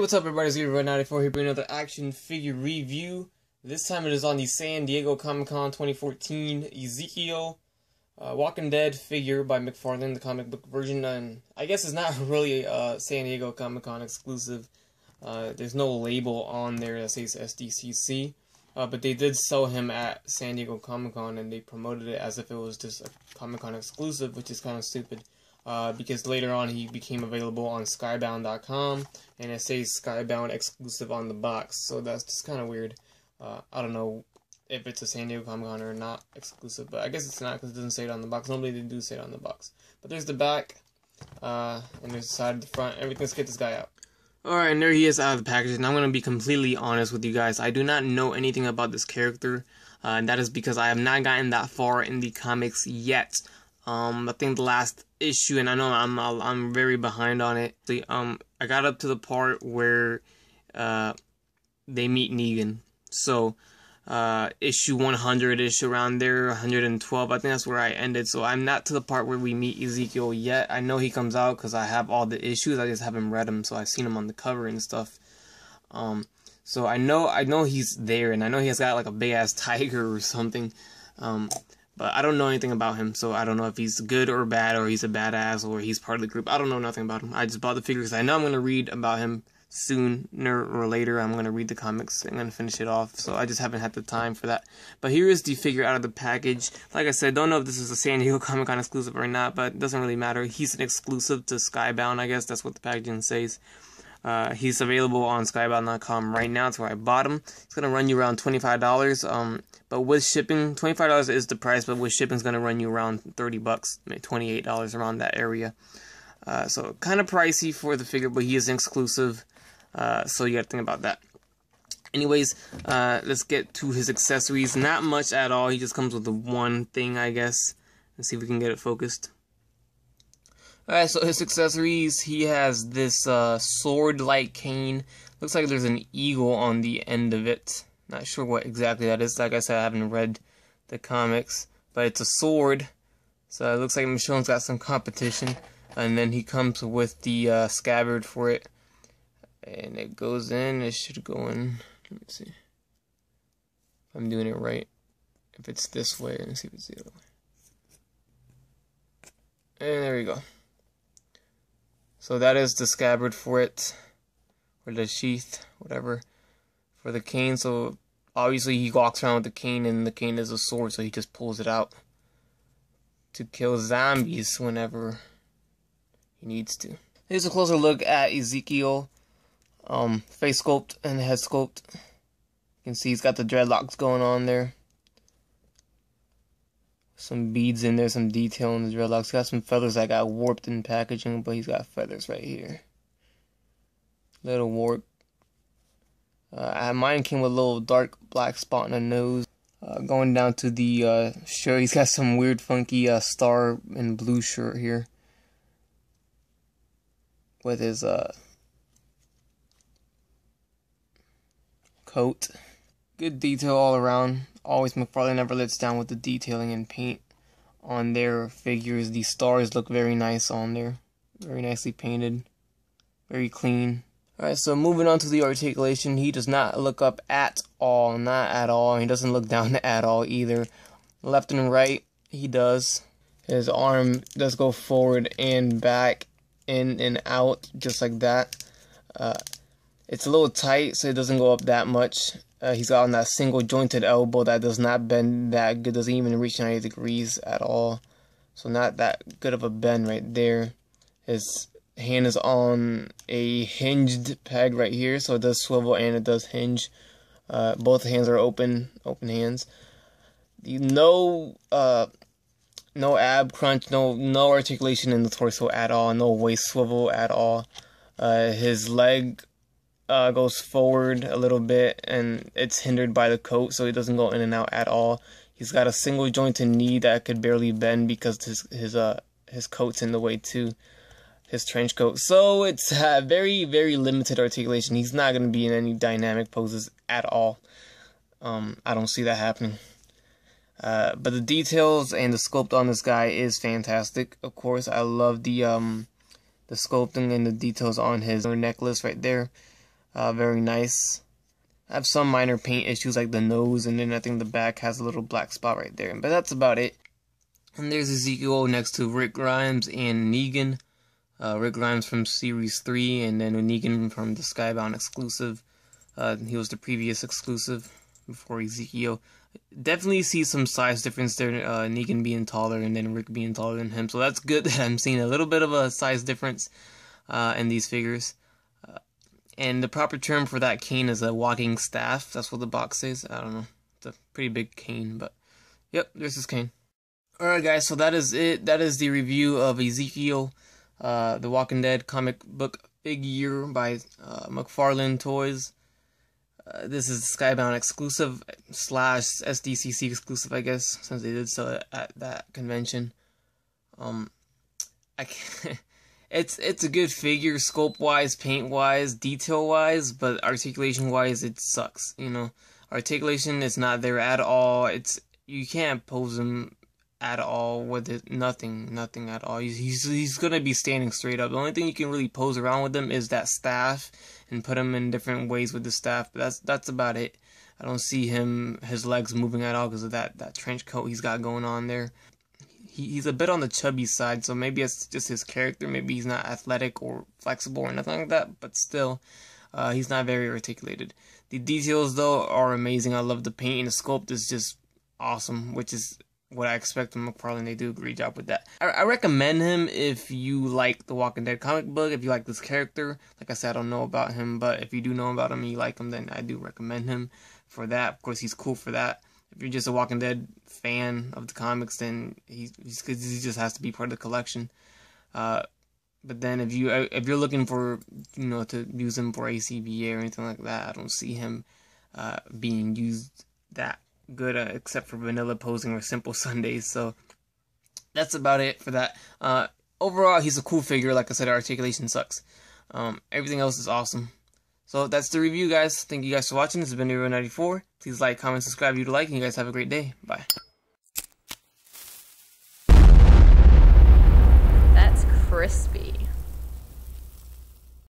Hey, what's up everybody, it's Ezekiel here bringing another action figure review. This time it is on the San Diego Comic-Con 2014 Ezekiel Walking Dead figure by McFarlane, the comic book version, and I guess it's not really a San Diego Comic-Con exclusive. There's no label on there that says SDCC, but they did sell him at San Diego Comic-Con and they promoted it as if it was just a Comic-Con exclusive, which is kind of stupid. Because later on he became available on Skybound.com, and it says Skybound exclusive on the box, so that's just kind of weird. I don't know if it's a San Diego Comic-Con or not exclusive, but I guess it's not because it doesn't say it on the box. Normally they do say it on the box. But there's the back, and there's the side of the front. Let's get this guy out. Alright, and there he is out of the package, and I'm going to be completely honest with you guys. I do not know anything about this character, and that is because I have not gotten that far in the comics yet. I think the last issue, and I know I'm very behind on it. I got up to the part where they meet Negan. So issue 100-ish, around there, 112. I think that's where I ended. So I'm not to the part where we meet Ezekiel yet. I know he comes out because I have all the issues. I just haven't read them, so I've seen him on the cover and stuff. So I know he's there, and I know he has got like a big ass tiger or something. But I don't know anything about him, so I don't know if he's good or bad, or he's a badass, or he's part of the group. I don't know nothing about him. I just bought the figure because I know I'm going to read about him sooner or later. I'm going to read the comics. I'm going to finish it off, so I just haven't had the time for that. But here is the figure out of the package. Like I said, don't know if this is a San Diego Comic-Con exclusive or not, but it doesn't really matter. He's an exclusive to Skybound, I guess. That's what the packaging says. He's available on Skybound.com right now. That's where I bought him. It's going to run you around $25. But with shipping, $25 is the price, but with shipping, it's going to run you around $30, maybe $28, around that area. So kind of pricey for the figure, but he is exclusive, so you got to think about that. Anyways, let's get to his accessories. Not much at all. He just comes with the one thing, I guess. Let's see if we can get it focused. Alright, so his accessories, he has this sword-like cane. Looks like there's an eagle on the end of it. Not sure what exactly that is. Like I said, I haven't read the comics, but it's a sword. So it looks like Michonne's got some competition. And then he comes with the scabbard for it. And it goes in. It should go in. Let me see if I'm doing it right. If it's this way, let me see if it's the other way. And there we go. So that is the scabbard for it, or the sheath, whatever, for the cane. So obviously he walks around with the cane, and the cane is a sword, so he just pulls it out to kill zombies whenever he needs to. Here's a closer look at Ezekiel, face sculpt and head sculpt. You can see he's got the dreadlocks going on there. Some beads in there, some detail in the dreadlocks. Got some feathers that got warped in packaging, but he's got feathers right here. Little warp. Mine came with a little dark black spot on the nose. Going down to the shirt, he's got some weird funky star and blue shirt here. With his coat. Good detail all around. Always McFarlane never lets down with the detailing and paint on their figures. These stars look very nice on there. Very nicely painted. Very clean. Alright, so moving on to the articulation. He does not look up at all. Not at all. He doesn't look down at all either. Left and right, he does. His arm does go forward and back, in and out, just like that. It's a little tight, so it doesn't go up that much. He's got on that single jointed elbow that does not bend that good, doesn't even reach 90 degrees at all. So not that good of a bend right there. His hand is on a hinged peg right here, so it does swivel and it does hinge. Both hands are open hands. No ab crunch, no articulation in the torso at all, no waist swivel at all. His leg goes forward a little bit, and it's hindered by the coat, so it doesn't go in and out at all. He's got a single jointed knee that could barely bend because his coat's in the way too, his trench coat. So it's very, very limited articulation. He's not going to be in any dynamic poses at all. I don't see that happening. But the details and the sculpt on this guy is fantastic. Of course, I love the sculpting and the details on his necklace right there. Very nice. I have some minor paint issues like the nose, and then I think the back has a little black spot right there. But that's about it. And there's Ezekiel next to Rick Grimes and Negan. Rick Grimes from Series 3, and then Negan from the Skybound exclusive. He was the previous exclusive before Ezekiel. Definitely see some size difference there, Negan being taller and then Rick being taller than him. So that's good that I'm seeing a little bit of a size difference in these figures. And the proper term for that cane is a walking staff. That's what the box says. I don't know. It's a pretty big cane, but yep, there's his cane. Alright guys, so that is it. That is the review of Ezekiel, the Walking Dead comic book figure by McFarlane Toys. This is Skybound exclusive / SDCC exclusive, I guess, since they did so at that convention. I can't, it's a good figure, sculpt wise, paint wise, detail wise, but articulation wise, it sucks. You know, articulation is not there at all. You can't pose him at all with it. Nothing at all. He's gonna be standing straight up. The only thing you can really pose around with him is that staff and put him in different ways with the staff. But that's about it. I don't see his legs moving at all because of that trench coat he's got going on there. He's a bit on the chubby side, so maybe it's just his character. Maybe he's not athletic or flexible or nothing like that, but still, he's not very articulated. The details, though, are amazing. I love the paint, and the sculpt is just awesome, which is what I expect from McFarlane. They do a great job with that. I recommend him if you like the Walking Dead comic book, if you like this character. Like I said, I don't know about him, but if you do know about him and you like him, then I do recommend him for that. Of course, he's cool for that. If you're just a Walking Dead fan of the comics, then he just has to be part of the collection. But then if you're looking for, you know, to use him for ACBA or anything like that, I don't see him being used that good, except for vanilla posing or simple Sundays. So that's about it for that. Overall, he's a cool figure. Like I said, articulation sucks. Everything else is awesome. So that's the review, guys. Thank you guys for watching. This has been Hero 94. Please like, comment, subscribe if you like, and you guys have a great day. Bye. That's crispy.